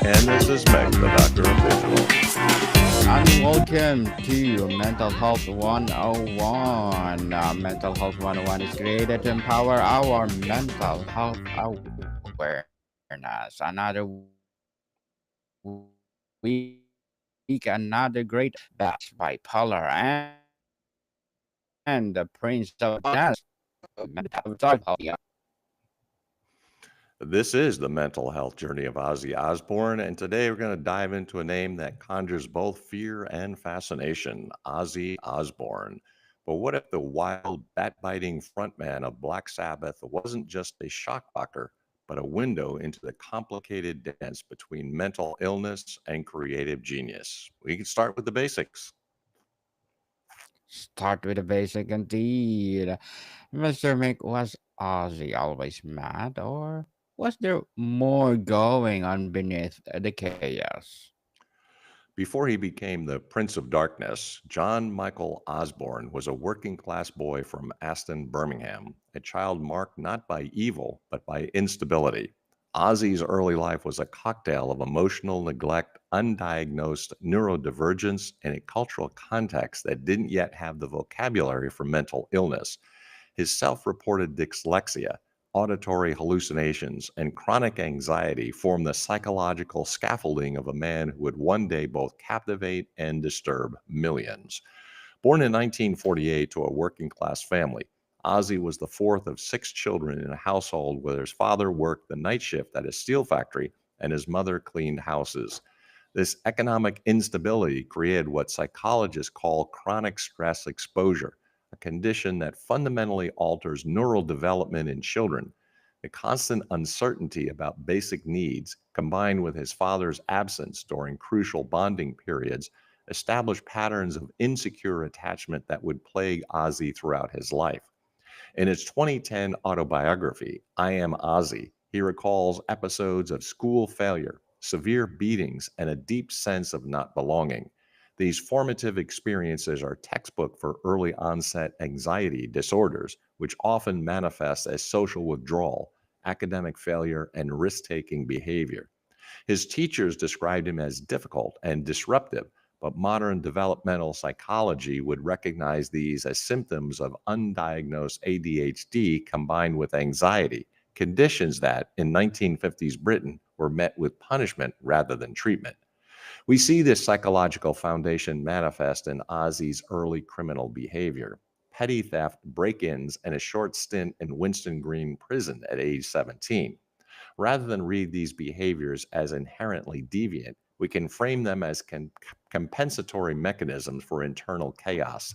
And this is Meg, the Doctor of Visual. And welcome to Mental Health 101. Mental Health 101 is created to empower our mental health awareness. Another week, another great batch bipolar and the Prince of Jazz, mental health journey. This is the mental health journey of Ozzy Osbourne, and today we're going to dive into a name that conjures both fear and fascination, Ozzy Osbourne. But what if the wild, bat-biting frontman of Black Sabbath wasn't just a shockblocker, but a window into the complicated dance between mental illness and creative genius? We can start with the basics. Start with the basic indeed. Mr. Mick, was Ozzy always mad, or was there more going on beneath the chaos? Before he became the Prince of Darkness, John Michael Osborne was a working class boy from Aston, Birmingham, a child marked not by evil, but by instability. Ozzy's early life was a cocktail of emotional neglect, undiagnosed neurodivergence, and a cultural context that didn't yet have the vocabulary for mental illness. His self reported dyslexia, auditory hallucinations, and chronic anxiety form the psychological scaffolding of a man who would one day both captivate and disturb millions. Born in 1948 to a working class family, Ozzy was the fourth of six children in a household where his father worked the night shift at a steel factory and his mother cleaned houses. This economic instability created what psychologists call chronic stress exposure, a condition that fundamentally alters neural development in children. The constant uncertainty about basic needs, combined with his father's absence during crucial bonding periods, established patterns of insecure attachment that would plague Ozzy throughout his life. In his 2010 autobiography, I Am Ozzy, he recalls episodes of school failure, severe beatings, and a deep sense of not belonging. These formative experiences are textbook for early onset anxiety disorders, which often manifest as social withdrawal, academic failure, and risk taking behavior. His teachers described him as difficult and disruptive, but modern developmental psychology would recognize these as symptoms of undiagnosed ADHD combined with anxiety, conditions that in 1950s Britain were met with punishment rather than treatment. We see this psychological foundation manifest in Ozzy's early criminal behavior. Petty theft, break ins, and a short stint in Winston Green prison at age 17. Rather than read these behaviors as inherently deviant, we can frame them as compensatory mechanisms for internal chaos.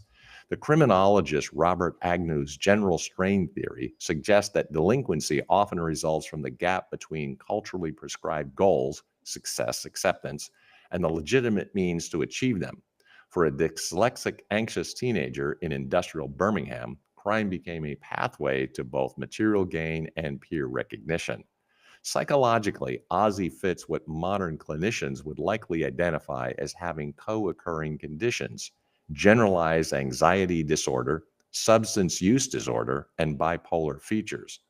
The criminologist Robert Agnew's general strain theory suggests that delinquency often results from the gap between culturally prescribed goals, success, acceptance, and the legitimate means to achieve them. For a dyslexic, anxious teenager in industrial Birmingham, crime became a pathway to both material gain and peer recognition. Psychologically, Ozzy fits what modern clinicians would likely identify as having co occurring conditions: generalized anxiety disorder, substance use disorder, and bipolar features.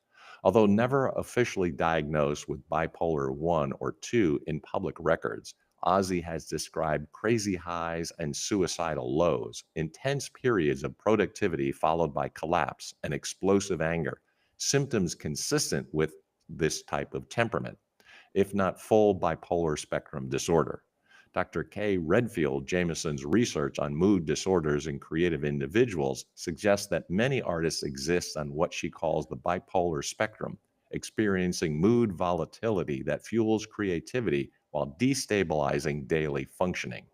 Although never officially diagnosed with bipolar 1 or 2 in public records, Ozzy has described crazy highs and suicidal lows, intense periods of productivity followed by collapse and explosive anger, symptoms consistent with this type of temperament, if not full bipolar spectrum disorder. Dr. Kay Redfield Jamison's research on mood disorders in creative individuals suggests that many artists exist on what she calls the bipolar spectrum, experiencing mood volatility that fuels creativity while destabilizing daily functioning.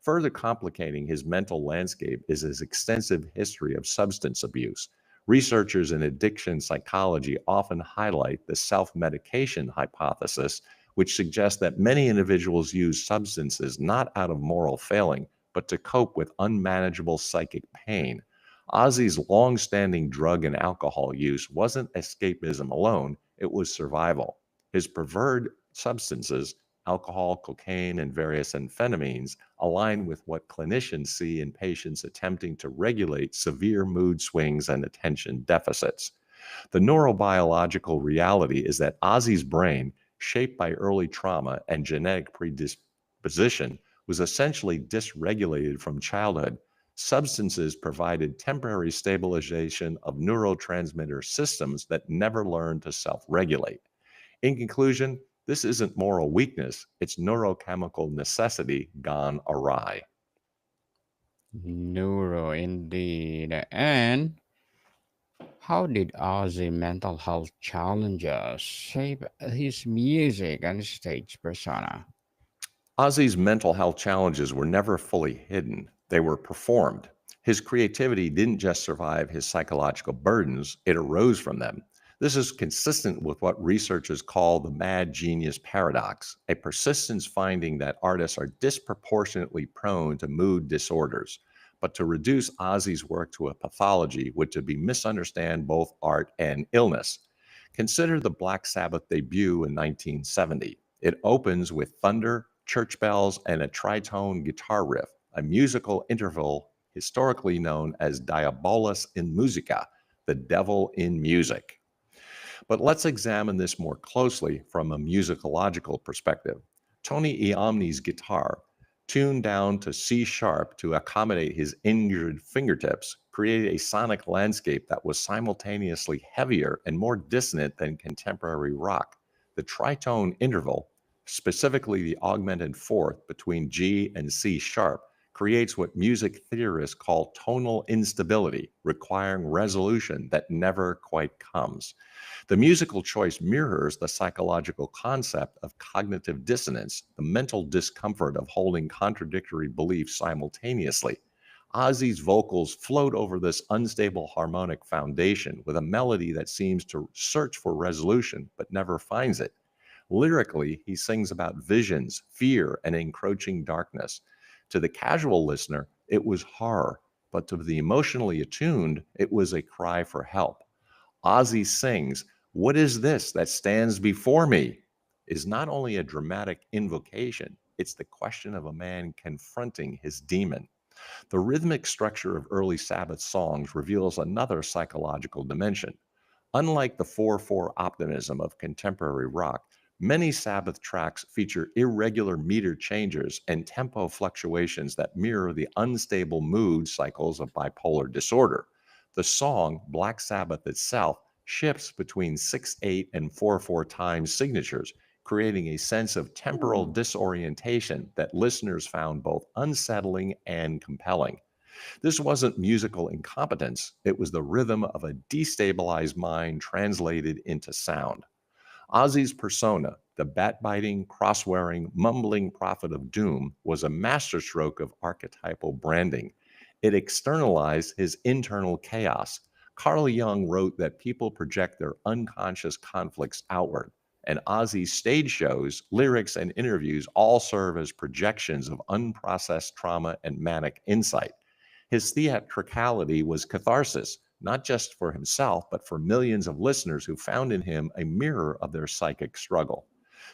Further complicating his mental landscape is his extensive history of substance abuse. Researchers in addiction psychology often highlight the self medication hypothesis, which suggests that many individuals use substances not out of moral failing, but to cope with unmanageable psychic pain. Ozzy's long standing drug and alcohol use wasn't escapism alone, it was survival. His preferred substances, alcohol, cocaine, and various amphetamines, align with what clinicians see in patients attempting to regulate severe mood swings and attention deficits. The neurobiological reality is that Ozzy's brain, shaped by early trauma and genetic predisposition, was essentially dysregulated from childhood. Substances provided temporary stabilization of neurotransmitter systems that never learned to self regulate. In conclusion, this isn't moral weakness, it's neurochemical necessity gone awry. Neuro indeed. And how did Ozzy mental health challenges shape his music and stage persona? Ozzy's mental health challenges were never fully hidden, they were performed. His creativity didn't just survive his psychological burdens, it arose from them. This is consistent with what researchers call the mad genius paradox, a persistence finding that artists are disproportionately prone to mood disorders. But to reduce Ozzy's work to a pathology would to be misunderstand both art and illness. Consider the Black Sabbath debut in 1970. It opens with thunder, church bells, and a tritone guitar riff, a musical interval historically known as Diabolus in Musica, the devil in music. But let's examine this more closely from a musicological perspective. Tony Iommi's guitar, tuned down to C sharp to accommodate his injured fingertips, created a sonic landscape that was simultaneously heavier and more dissonant than contemporary rock. The tritone interval, specifically the augmented fourth between G and C sharp, creates what music theorists call tonal instability, requiring resolution that never quite comes. The musical choice mirrors the psychological concept of cognitive dissonance, the mental discomfort of holding contradictory beliefs simultaneously. Ozzy's vocals float over this unstable harmonic foundation with a melody that seems to search for resolution but never finds it. Lyrically, he sings about visions, fear, and encroaching darkness. To the casual listener, it was horror, but to the emotionally attuned, it was a cry for help. Ozzy sings, "What is this that stands before me?" is not only a dramatic invocation, it's the question of a man confronting his demon. The rhythmic structure of early Sabbath songs reveals another psychological dimension. Unlike the 4/4 optimism of contemporary rock, many Sabbath tracks feature irregular meter changes and tempo fluctuations that mirror the unstable mood cycles of bipolar disorder. The song Black Sabbath itself shifts between 6/8 and 4/4 time signatures, creating a sense of temporal disorientation that listeners found both unsettling and compelling. This wasn't musical incompetence, it was the rhythm of a destabilized mind translated into sound. Ozzy's persona, the bat biting, cross wearing, mumbling prophet of doom, was a masterstroke of archetypal branding. It externalized his internal chaos. Carl Jung wrote that people project their unconscious conflicts outward, and Ozzy's stage shows, lyrics, and interviews all serve as projections of unprocessed trauma and manic insight. His theatricality was catharsis, not just for himself, but for millions of listeners who found in him a mirror of their psychic struggle.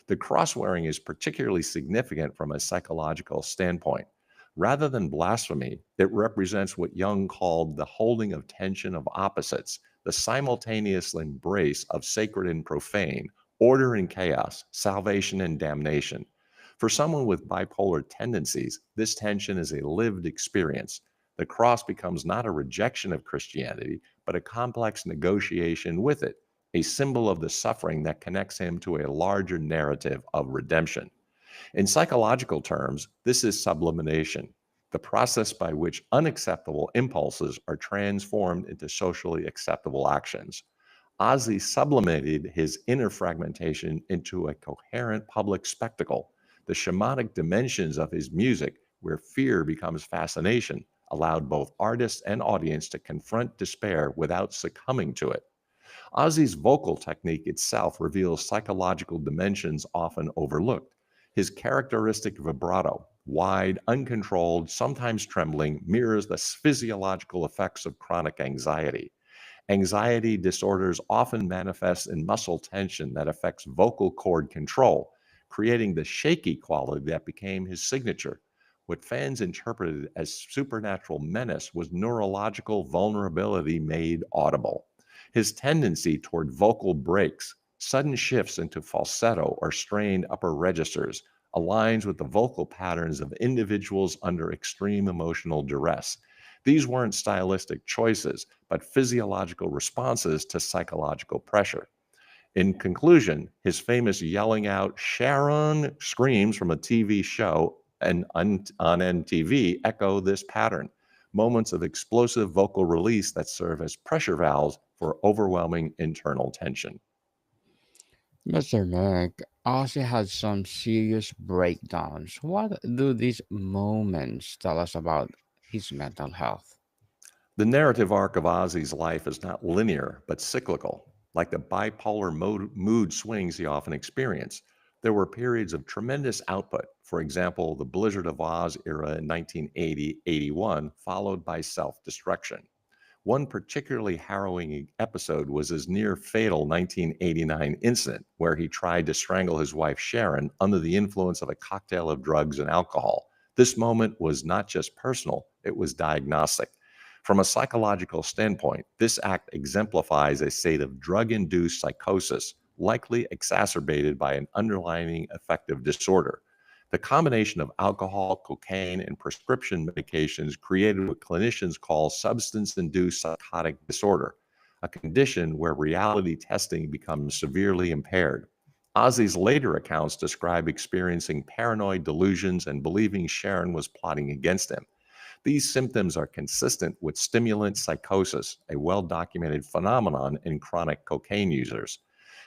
The cross wearing is particularly significant from a psychological standpoint. Rather than blasphemy, it represents what Jung called the holding of tension of opposites, the simultaneous embrace of sacred and profane, order and chaos, salvation and damnation. For someone with bipolar tendencies, this tension is a lived experience. The cross becomes not a rejection of Christianity, but a complex negotiation with it, a symbol of the suffering that connects him to a larger narrative of redemption. In psychological terms, this is sublimation, the process by which unacceptable impulses are transformed into socially acceptable actions. Ozzy sublimated his inner fragmentation into a coherent public spectacle. The shamanic dimensions of his music, where fear becomes fascination, allowed both artists and audience to confront despair without succumbing to it. Ozzy's vocal technique itself reveals psychological dimensions often overlooked. His characteristic vibrato, wide, uncontrolled, sometimes trembling, mirrors the physiological effects of chronic anxiety. Anxiety disorders often manifest in muscle tension that affects vocal cord control, creating the shaky quality that became his signature. What fans interpreted as supernatural menace was neurological vulnerability made audible. His tendency toward vocal breaks, Sudden shifts into falsetto or strained upper registers aligns with the vocal patterns of individuals under extreme emotional duress. These weren't stylistic choices, but physiological responses to psychological pressure. In conclusion, his famous yelling out Sharon screams from a TV show and on MTV echo this pattern. Moments of explosive vocal release that serve as pressure valves for overwhelming internal tension. Mr. Nick also had some serious breakdowns. What do these moments tell us about his mental health? The narrative arc of Ozzy's life is not linear, but cyclical. Like the bipolar mood swings he often experienced, there were periods of tremendous output. For example, the Blizzard of Oz era in 1980 81, followed by self destruction. One particularly harrowing episode was his near fatal 1989 incident, where he tried to strangle his wife Sharon under the influence of a cocktail of drugs and alcohol. This moment was not just personal, it was diagnostic. From a psychological standpoint, this act exemplifies a state of drug induced psychosis, likely exacerbated by an underlying affective disorder. The combination of alcohol, cocaine, and prescription medications created what clinicians call substance induced psychotic disorder, a condition where reality testing becomes severely impaired. Ozzy's later accounts describe experiencing paranoid delusions and believing Sharon was plotting against him. These symptoms are consistent with stimulant psychosis, a well documented phenomenon in chronic cocaine users.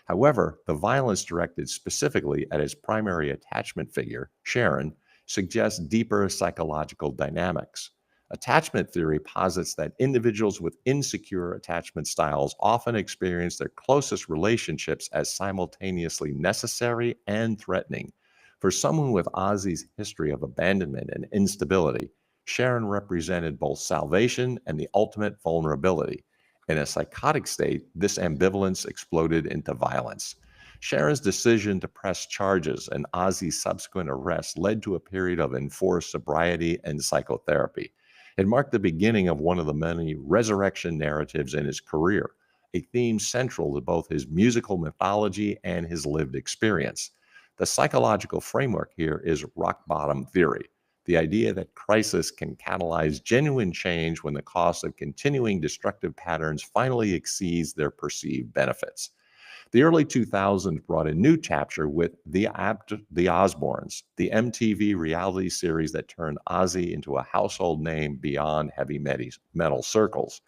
However, the violence directed specifically at his primary attachment figure, Sharon, suggests deeper psychological dynamics. Attachment theory posits that individuals with insecure attachment styles often experience their closest relationships as simultaneously necessary and threatening. For someone with Ozzy's history of abandonment and instability, Sharon represented both salvation and the ultimate vulnerability. In a psychotic state, this ambivalence exploded into violence. Sharon's decision to press charges and Ozzy's subsequent arrest led to a period of enforced sobriety and psychotherapy. It marked the beginning of one of the many resurrection narratives in his career, a theme central to both his musical mythology and his lived experience. The psychological framework here is rock bottom theory, the idea that crisis can catalyze genuine change when the cost of continuing destructive patterns finally exceeds their perceived benefits. The early 2000s brought a new chapter with the Osbournes, the MTV reality series that turned Ozzy into a household name beyond heavy metal circles.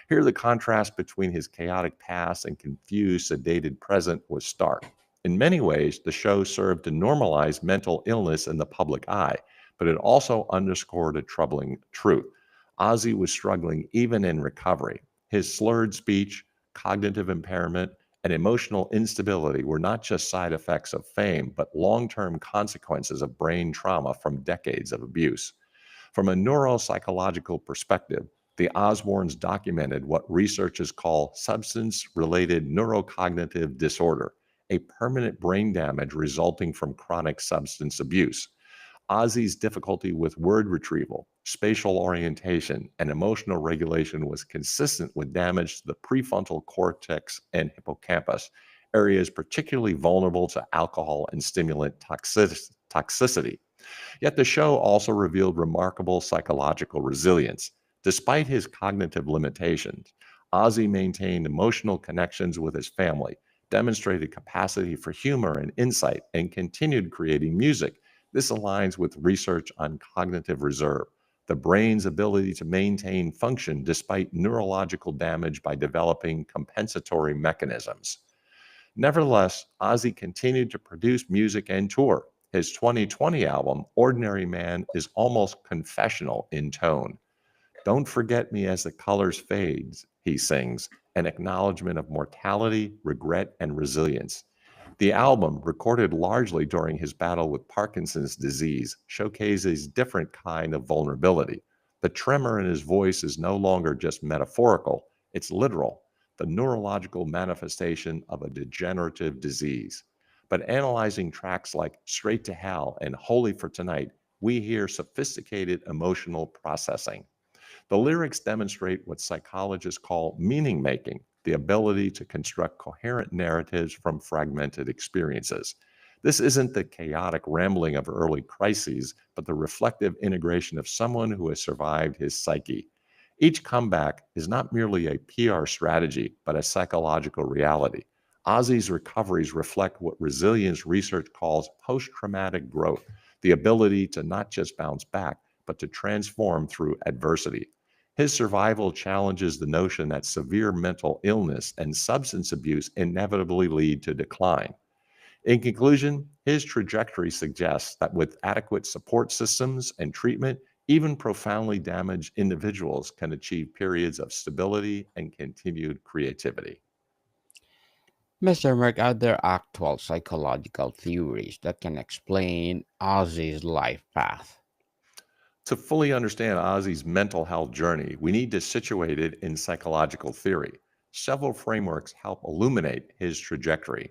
Here, the contrast between his chaotic past and confused, sedated present was stark. In many ways, the show served to normalize mental illness in the public eye, but it also underscored a troubling truth. Ozzy was struggling even in recovery. His slurred speech, cognitive impairment, and emotional instability were not just side effects of fame, but long term consequences of brain trauma from decades of abuse. From a neuropsychological perspective, the Osbournes documented what researchers call substance related neurocognitive disorder, a permanent brain damage resulting from chronic substance abuse. Ozzy's difficulty with word retrieval, spatial orientation, and emotional regulation was consistent with damage to the prefrontal cortex and hippocampus, areas particularly vulnerable to alcohol and stimulant toxicity. Yet the show also revealed remarkable psychological resilience. Despite his cognitive limitations, Ozzy maintained emotional connections with his family, demonstrated capacity for humor and insight, and continued creating music. This aligns with research on cognitive reserve, the brain's ability to maintain function despite neurological damage by developing compensatory mechanisms. Nevertheless, Ozzy continued to produce music and tour. His 2020 album, Ordinary Man, is almost confessional in tone. Don't forget me as the colors fades, he sings, an acknowledgement of mortality, regret, and resilience. The album, recorded largely during his battle with Parkinson's disease, showcases a different kind of vulnerability. The tremor in his voice is no longer just metaphorical, it's literal, the neurological manifestation of a degenerative disease. But analyzing tracks like Straight to Hell and Holy for Tonight, we hear sophisticated emotional processing. The lyrics demonstrate what psychologists call meaning making, the ability to construct coherent narratives from fragmented experiences. This isn't the chaotic rambling of early crises, but the reflective integration of someone who has survived his psyche. Each comeback is not merely a PR strategy, but a psychological reality. Ozzy's recoveries reflect what resilience research calls post traumatic growth, the ability to not just bounce back, but to transform through adversity. His survival challenges the notion that severe mental illness and substance abuse inevitably lead to decline. In conclusion, his trajectory suggests that with adequate support systems and treatment, even profoundly damaged individuals can achieve periods of stability and continued creativity. Mr. Merck, are there actual psychological theories that can explain Ozzy's life path? To fully understand Ozzy's mental health journey, we need to situate it in psychological theory. Several frameworks help illuminate his trajectory.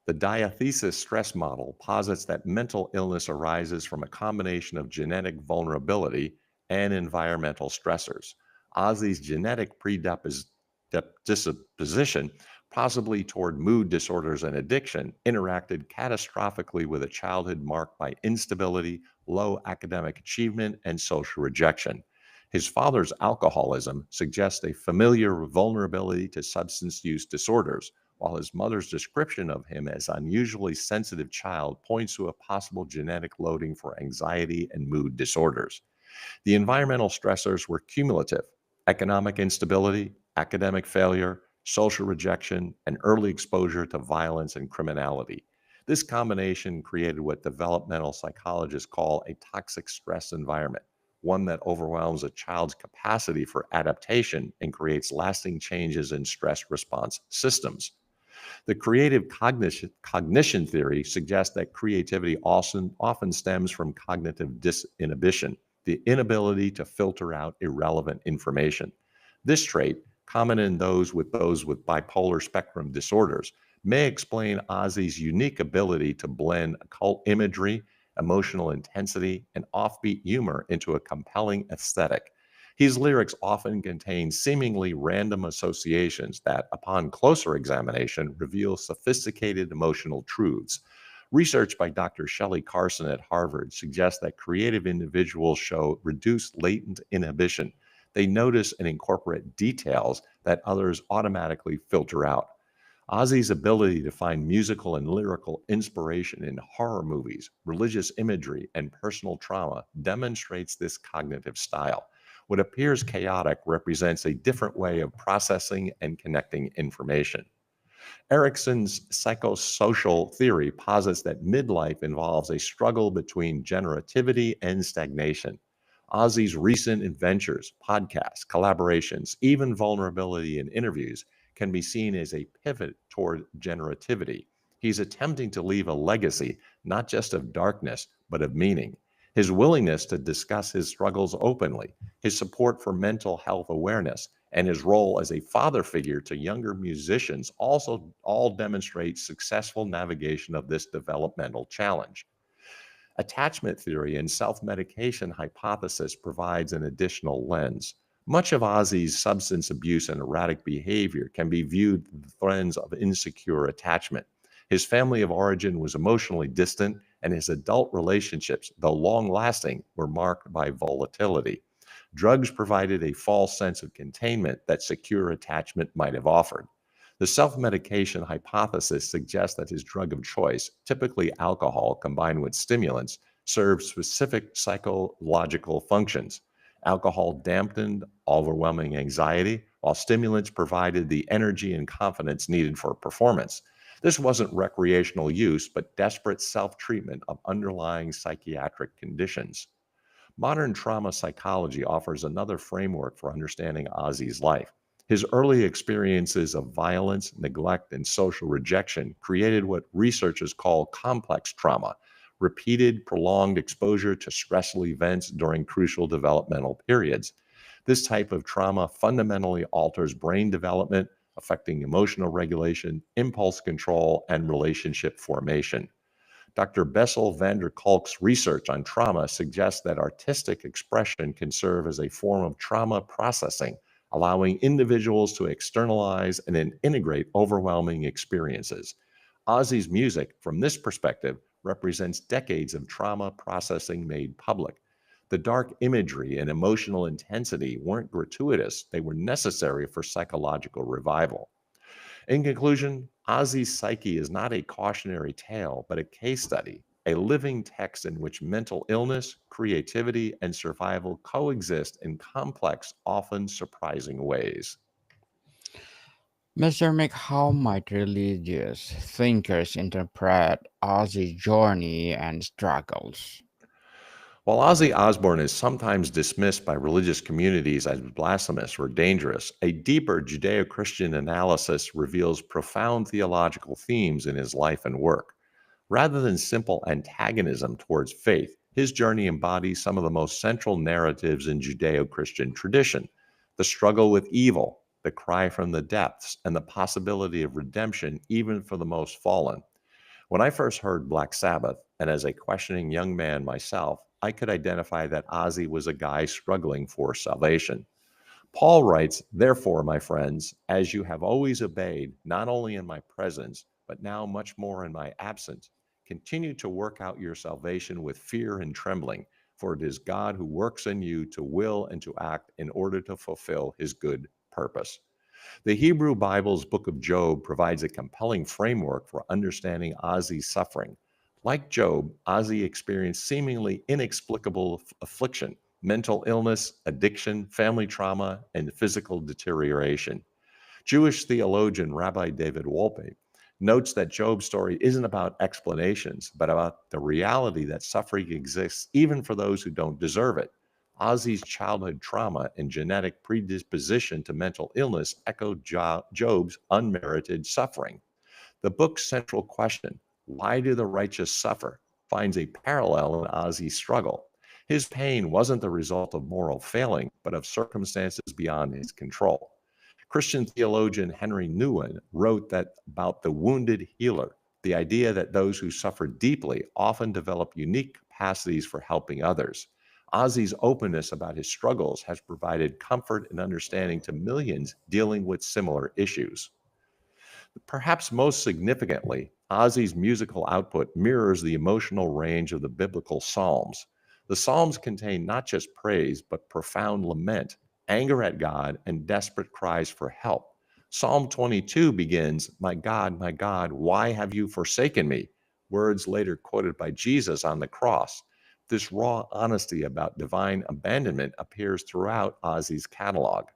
The diathesis stress model posits that mental illness arises from a combination of genetic vulnerability and environmental stressors. Ozzy's genetic predisposition, possibly toward mood disorders and addiction, interacted catastrophically with a childhood marked by instability, low academic achievement, and social rejection. His father's alcoholism suggests a familiar vulnerability to substance use disorders, while his mother's description of him as unusually sensitive child points to a possible genetic loading for anxiety and mood disorders. The environmental stressors were cumulative: economic instability, academic failure, social rejection, and early exposure to violence and criminality. This combination created what developmental psychologists call a toxic stress environment, one that overwhelms a child's capacity for adaptation and creates lasting changes in stress response systems. The creative cognition theory suggests that creativity often stems from cognitive disinhibition, the inability to filter out irrelevant information. This trait, common in those with bipolar spectrum disorders, may explain Ozzy's unique ability to blend occult imagery, emotional intensity, and offbeat humor into a compelling aesthetic. His lyrics often contain seemingly random associations that, upon closer examination, reveal sophisticated emotional truths. Research by Dr. Shelley Carson at Harvard suggests that creative individuals show reduced latent inhibition. They notice and incorporate details that others automatically filter out. Ozzy's ability to find musical and lyrical inspiration in horror movies, religious imagery, and personal trauma demonstrates this cognitive style. What appears chaotic represents a different way of processing and connecting information. Erickson's psychosocial theory posits that midlife involves a struggle between generativity and stagnation. Ozzy's recent adventures, podcasts, collaborations, even vulnerability in interviews can be seen as a pivot toward generativity. He's attempting to leave a legacy not just of darkness, but of meaning. His willingness to discuss his struggles openly, his support for mental health awareness, and his role as a father figure to younger musicians also all demonstrate successful navigation of this developmental challenge. Attachment theory and self medication hypothesis provides an additional lens. Much of Ozzy's substance abuse and erratic behavior can be viewed through the lens of insecure attachment. His family of origin was emotionally distant, and his adult relationships, though long lasting, were marked by volatility. Drugs provided a false sense of containment that secure attachment might have offered. The self medication hypothesis suggests that his drug of choice, typically alcohol combined with stimulants, served specific psychological functions. Alcohol dampened overwhelming anxiety, while stimulants provided the energy and confidence needed for performance. This wasn't recreational use, but desperate self treatment of underlying psychiatric conditions. Modern trauma psychology offers another framework for understanding Ozzy's life. His early experiences of violence, neglect, and social rejection created what researchers call complex trauma, repeated, prolonged exposure to stressful events during crucial developmental periods. This type of trauma fundamentally alters brain development, affecting emotional regulation, impulse control, and relationship formation. Dr. Bessel van der Kolk's research on trauma suggests that artistic expression can serve as a form of trauma processing, allowing individuals to externalize and then integrate overwhelming experiences. Ozzy's music, from this perspective, represents decades of trauma processing made public. The dark imagery and emotional intensity weren't gratuitous, they were necessary for psychological revival. In conclusion, Ozzy's psyche is not a cautionary tale, but a case study, a living text in which mental illness, creativity, and survival coexist in complex, often surprising ways. Mr. Mick, how might religious thinkers interpret Ozzy's journey and struggles? While Ozzy Osbourne is sometimes dismissed by religious communities as blasphemous or dangerous, a deeper Judeo Christian analysis reveals profound theological themes in his life and work. Rather than simple antagonism towards faith, his journey embodies some of the most central narratives in Judeo Christian tradition: the struggle with evil, the cry from the depths, and the possibility of redemption even for the most fallen. When I first heard Black Sabbath, and as a questioning young man myself, I could identify that Ozzy was a guy struggling for salvation. Paul writes, "Therefore, my friends, as you have always obeyed, not only in my presence, but now much more in my absence, continue to work out your salvation with fear and trembling, for it is God who works in you to will and to act in order to fulfill his good purpose." The Hebrew Bible's book of Job provides a compelling framework for understanding Ozzy's suffering. Like Job, Ozzy experienced seemingly inexplicable affliction, mental illness, addiction, family trauma, and physical deterioration. Jewish theologian Rabbi David Wolpe notes that Job's story isn't about explanations, but about the reality that suffering exists even for those who don't deserve it. Ozzy's childhood trauma and genetic predisposition to mental illness echo Job's unmerited suffering. The book's central question, "Why do the righteous suffer?" finds a parallel in Ozzy's struggle. His pain wasn't the result of moral failing, but of circumstances beyond his control. Christian theologian Henry Nouwen wrote that about the wounded healer, the idea that those who suffer deeply often develop unique capacities for helping others. Ozzy's openness about his struggles has provided comfort and understanding to millions dealing with similar issues. Perhaps most significantly, Ozzy's musical output mirrors the emotional range of the biblical Psalms. The Psalms contain not just praise, but profound lament, anger at God, and desperate cries for help. Psalm 22 begins, my God, why have you forsaken me?" Words later quoted by Jesus on the cross. This raw honesty about divine abandonment appears throughout Ozzy's catalog.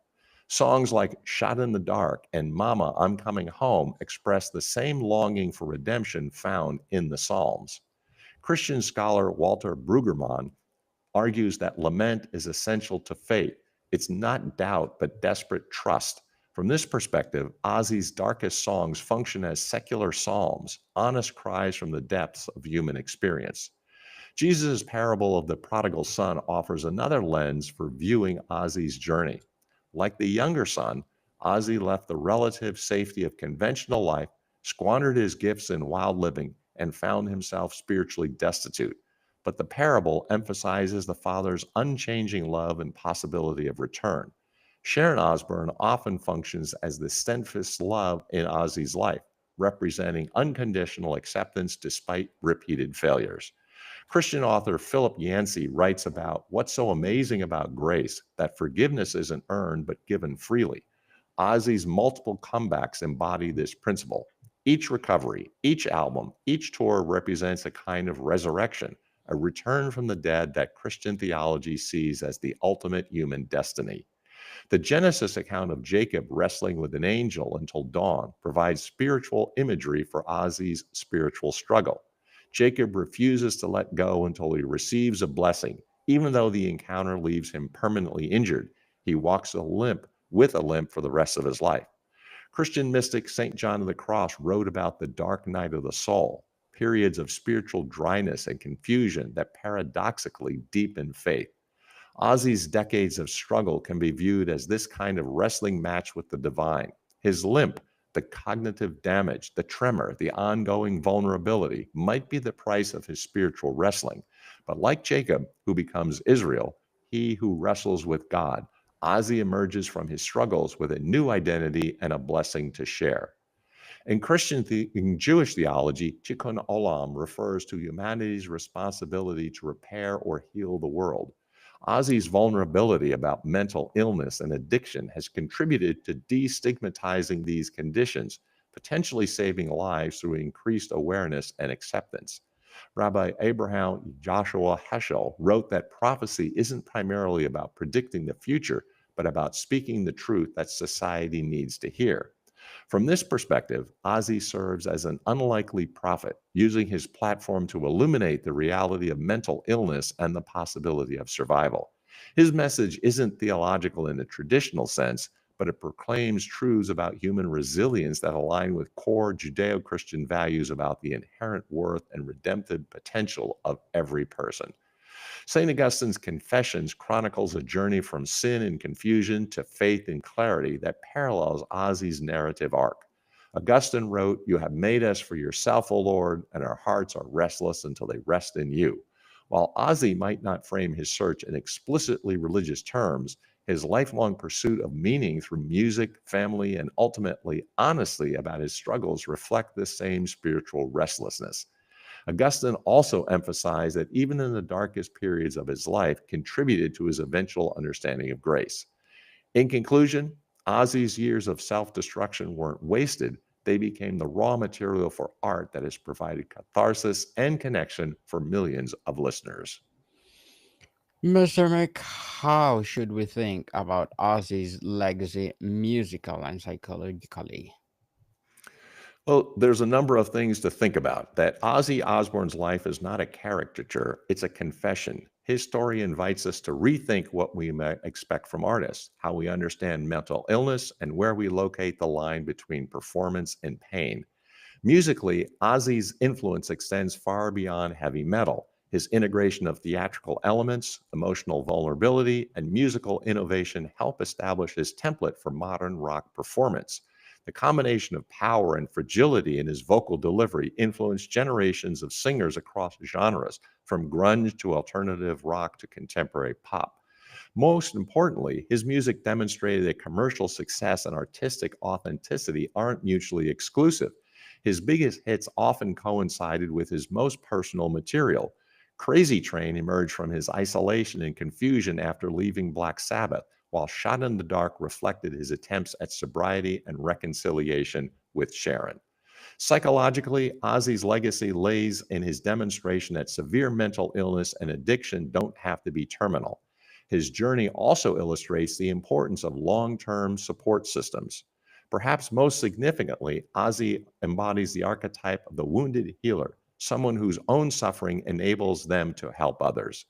Songs like "Shot in the Dark" and "Mama, I'm Coming Home" express the same longing for redemption found in the Psalms. Christian scholar Walter Brueggemann argues that lament is essential to faith. It's not doubt, but desperate trust. From this perspective, Ozzy's darkest songs function as secular psalms, honest cries from the depths of human experience. Jesus' parable of the prodigal son offers another lens for viewing Ozzy's journey. Like the younger son, Ozzy left the relative safety of conventional life, squandered his gifts in wild living, and found himself spiritually destitute. But the parable emphasizes the father's unchanging love and possibility of return. Sharon Osbourne often functions as the steadfast love in Ozzy's life, representing unconditional acceptance despite repeated failures. Christian author Philip Yancey writes about what's so amazing about grace, that forgiveness isn't earned but given freely. Ozzy's multiple comebacks embody this principle. Each recovery, each album, each tour represents a kind of resurrection, a return from the dead that Christian theology sees as the ultimate human destiny. The Genesis account of Jacob wrestling with an angel until dawn provides spiritual imagery for Ozzy's spiritual struggle. Jacob refuses to let go until he receives a blessing, even though the encounter leaves him permanently injured. He walks with a limp for the rest of his life. Christian mystic St. John of the Cross wrote about the dark night of the soul, periods of spiritual dryness and confusion that paradoxically deepen faith. Ozzy's decades of struggle can be viewed as this kind of wrestling match with the divine. His limp, the cognitive damage, the tremor, the ongoing vulnerability might be the price of his spiritual wrestling. But like Jacob, who becomes Israel, he who wrestles with God, Ozzy emerges from his struggles with a new identity and a blessing to share. In Jewish theology, tikkun olam refers to humanity's responsibility to repair or heal the world. Ozzy's vulnerability about mental illness and addiction has contributed to destigmatizing these conditions, potentially saving lives through increased awareness and acceptance. Rabbi Abraham Joshua Heschel wrote that prophecy isn't primarily about predicting the future, but about speaking the truth that society needs to hear. From this perspective, Ozzy serves as an unlikely prophet, using his platform to illuminate the reality of mental illness and the possibility of survival. His message isn't theological in the traditional sense, but it proclaims truths about human resilience that align with core Judeo Christian values about the inherent worth and redemptive potential of every person. St. Augustine's Confessions chronicles a journey from sin and confusion to faith and clarity that parallels Ozzy's narrative arc. Augustine wrote, "You have made us for yourself, O Lord, and our hearts are restless until they rest in you." While Ozzy might not frame his search in explicitly religious terms, his lifelong pursuit of meaning through music, family, and ultimately honesty about his struggles reflect this same spiritual restlessness. Augustine also emphasized that even in the darkest periods of his life contributed to his eventual understanding of grace. In conclusion, Ozzy's years of self-destruction weren't wasted. They became the raw material for art that has provided catharsis and connection for millions of listeners. Mr. Mick, how should we think about Ozzy's legacy musical and psychologically? Well, there's a number of things to think about. That Ozzy Osbourne's life is not a caricature, it's a confession. His story invites us to rethink what we might expect from artists, how we understand mental illness, and where we locate the line between performance and pain. Musically, Ozzy's influence extends far beyond heavy metal. His integration of theatrical elements, emotional vulnerability, and musical innovation help establish his template for modern rock performance. The combination of power and fragility in his vocal delivery influenced generations of singers across genres, from grunge to alternative rock to contemporary pop. Most importantly, his music demonstrated that commercial success and artistic authenticity aren't mutually exclusive. His biggest hits often coincided with his most personal material. Crazy Train emerged from his isolation and confusion after leaving Black Sabbath, while Shot in the Dark reflected his attempts at sobriety and reconciliation with Sharon. Psychologically, Ozzy's legacy lays in his demonstration that severe mental illness and addiction don't have to be terminal. His journey also illustrates the importance of long term support systems. Perhaps most significantly, Ozzy embodies the archetype of the wounded healer, someone whose own suffering enables them to help others.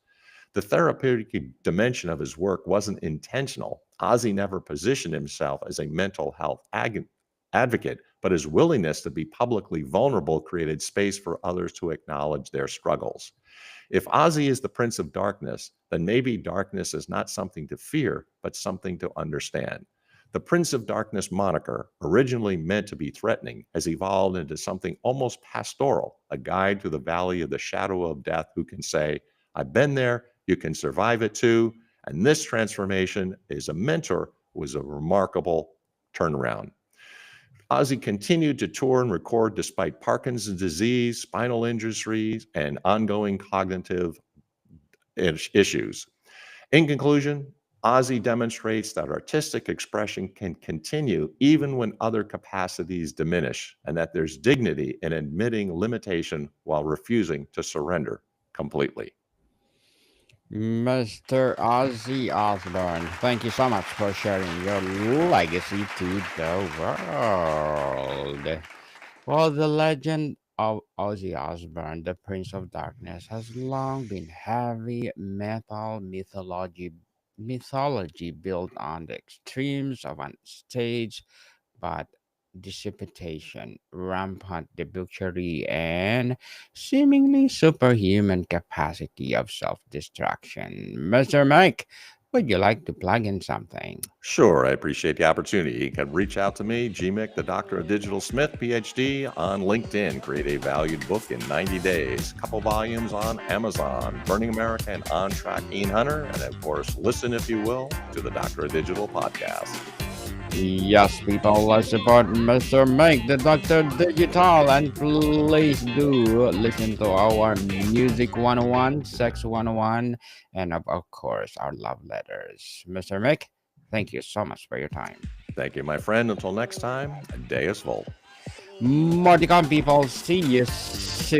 The therapeutic dimension of his work wasn't intentional. Ozzy never positioned himself as a mental health advocate, but his willingness to be publicly vulnerable created space for others to acknowledge their struggles. If Ozzy is the Prince of Darkness, then maybe darkness is not something to fear, but something to understand. The Prince of Darkness moniker, originally meant to be threatening, has evolved into something almost pastoral, a guide to the valley of the shadow of death who can say, I've been there, you can survive it too. And this transformation is a mentor was a remarkable turnaround. Ozzy continued to tour and record despite Parkinson's disease, spinal injuries, and ongoing cognitive issues. In conclusion, Ozzy demonstrates that artistic expression can continue even when other capacities diminish, and that there's dignity in admitting limitation while refusing to surrender completely. Mr. Ozzy Osbourne, thank you so much for sharing your legacy to the world. Well, the legend of Ozzy Osbourne, the Prince of Darkness, has long been heavy metal mythology built on the extremes of unstage but dissipation, rampant debauchery, and seemingly superhuman capacity of self destruction. Mr. Mike, Would you like to plug in something? Sure, I appreciate the opportunity. You can reach out to me, GMIC, the Doctor of Digital Smith, PhD, on LinkedIn. Create a valued book in 90 days. Couple volumes on Amazon, Burning America and On Track Ian Hunter. And of course, listen, if you will, to the Doctor of Digital podcast. Yes, people, let's support Mr. Make the Doctor Digital, and please do listen to our Music 101, Sex 101, and of course our love letters. Mr. Mick, thank you so much for your time. Thank you, my friend. Until next time, Deus Volt. More to come, people. See you soon.